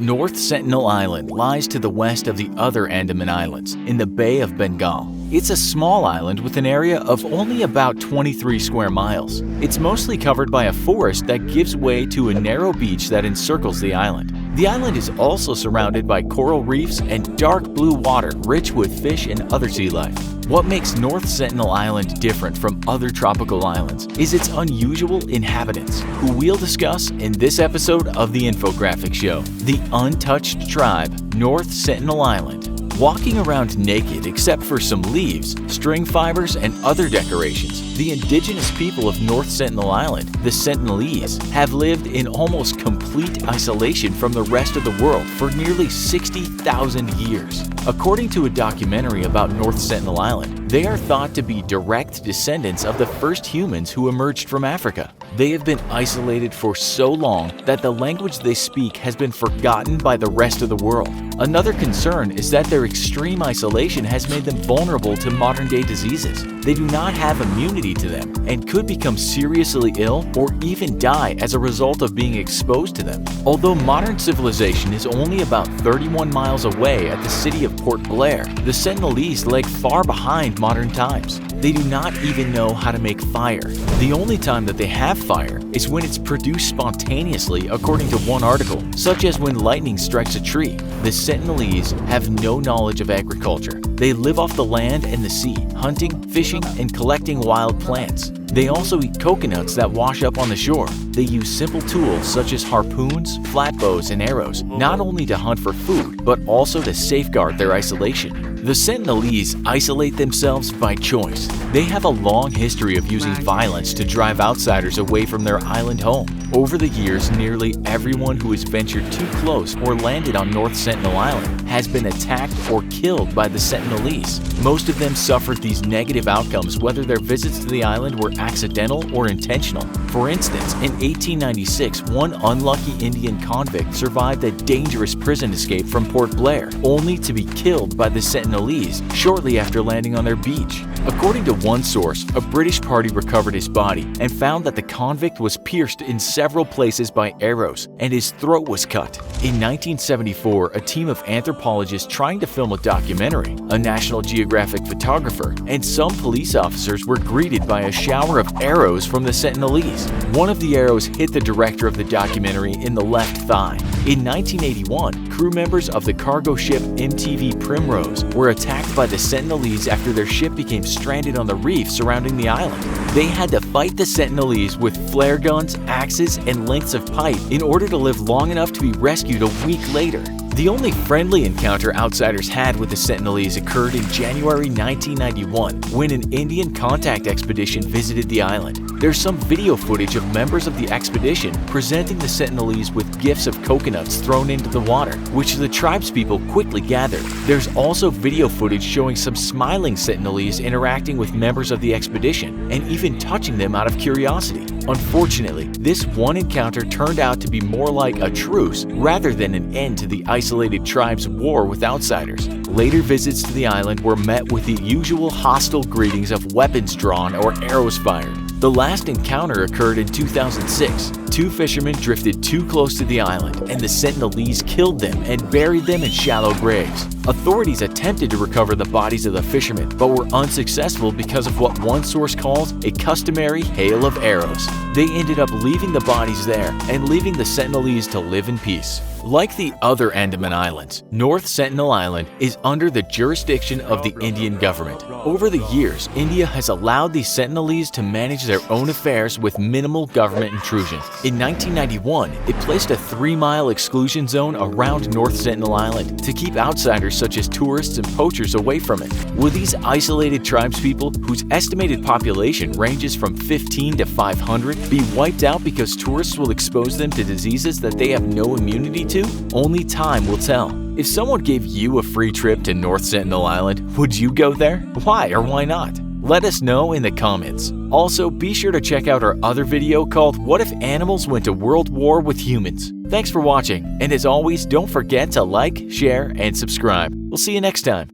North Sentinel Island lies to the west of the other Andaman Islands, in the Bay of Bengal. It's a small island with an area of only about 23 square miles. It's mostly covered by a forest that gives way to a narrow beach that encircles the island. The island is also surrounded by coral reefs and dark blue water rich with fish and other sea life. What makes North Sentinel Island different from other tropical islands is its unusual inhabitants, who we'll discuss in this episode of the Infographic Show. The untouched tribe, North Sentinel Island. Walking around naked except for some leaves, string fibers, and other decorations, the indigenous people of North Sentinel Island, the Sentinelese, have lived in almost complete isolation from the rest of the world for nearly 60,000 years. According to a documentary about North Sentinel Island, they are thought to be direct descendants of the first humans who emerged from Africa. They have been isolated for so long that the language they speak has been forgotten by the rest of the world. Another concern is that their extreme isolation has made them vulnerable to modern-day diseases. They do not have immunity to them and could become seriously ill or even die as a result of being exposed to them. Although modern civilization is only about 31 miles away at the city of Port Blair, the Sentinelese lag far behind modern times. They do not even know how to make fire. The only time that they have fire is when it's produced spontaneously, according to one article, such as when lightning strikes a tree. The Sentinelese have no knowledge of agriculture. They live off the land and the sea, hunting, fishing, and collecting wild plants. They also eat coconuts that wash up on the shore. They use simple tools such as harpoons, flatbows, and arrows, not only to hunt for food, but also to safeguard their isolation. The Sentinelese isolate themselves by choice. They have a long history of using violence to drive outsiders away from their island home. Over the years, nearly everyone who has ventured too close or landed on North Sentinel Island has been attacked or killed by the Sentinelese. Most of them suffered these negative outcomes whether their visits to the island were accidental or intentional. For instance, in 1896, one unlucky Indian convict survived a dangerous prison escape from Port Blair, only to be killed by the Sentinelese shortly after landing on their beach. According to one source, a British party recovered his body and found that the convict was pierced in several places by arrows and his throat was cut. In 1974, a team of anthropologists trying to film a documentary, a National Geographic photographer, and some police officers were greeted by a shower of arrows from the Sentinelese. One of the arrows hit the director of the documentary in the left thigh. In 1981, crew members of the cargo ship MTV Primrose were attacked by the Sentinelese after their ship became stranded on the reef surrounding the island. They had to fight the Sentinelese with flare guns, axes, and lengths of pipe in order to live long enough to be rescued a week later. The only friendly encounter outsiders had with the Sentinelese occurred in January 1991 when an Indian contact expedition visited the island. There's some video footage of members of the expedition presenting the Sentinelese with gifts of coconuts thrown into the water, which the tribespeople quickly gathered. There's also video footage showing some smiling Sentinelese interacting with members of the expedition and even touching them out of curiosity. Unfortunately, this one encounter turned out to be more like a truce rather than an end to the isolated tribe's war with outsiders. Later visits to the island were met with the usual hostile greetings of weapons drawn or arrows fired. The last encounter occurred in 2006. Two fishermen drifted too close to the island, and the Sentinelese killed them and buried them in shallow graves. Authorities attempted to recover the bodies of the fishermen, but were unsuccessful because of what one source calls a customary hail of arrows. They ended up leaving the bodies there and leaving the Sentinelese to live in peace. Like the other Andaman Islands, North Sentinel Island is under the jurisdiction of the Indian government. Over the years, India has allowed the Sentinelese to manage their own affairs with minimal government intrusion. In 1991, it placed a 3-mile exclusion zone around North Sentinel Island to keep outsiders such as tourists and poachers away from it. Will these isolated tribespeople, whose estimated population ranges from 15 to 500, be wiped out because tourists will expose them to diseases that they have no immunity to? Only time will tell. If someone gave you a free trip to North Sentinel Island, would you go there? Why or why not? Let us know in the comments. Also, be sure to check out our other video called What If Animals Went to World War with Humans? Thanks for watching, and as always, don't forget to like, share, and subscribe. We'll see you next time.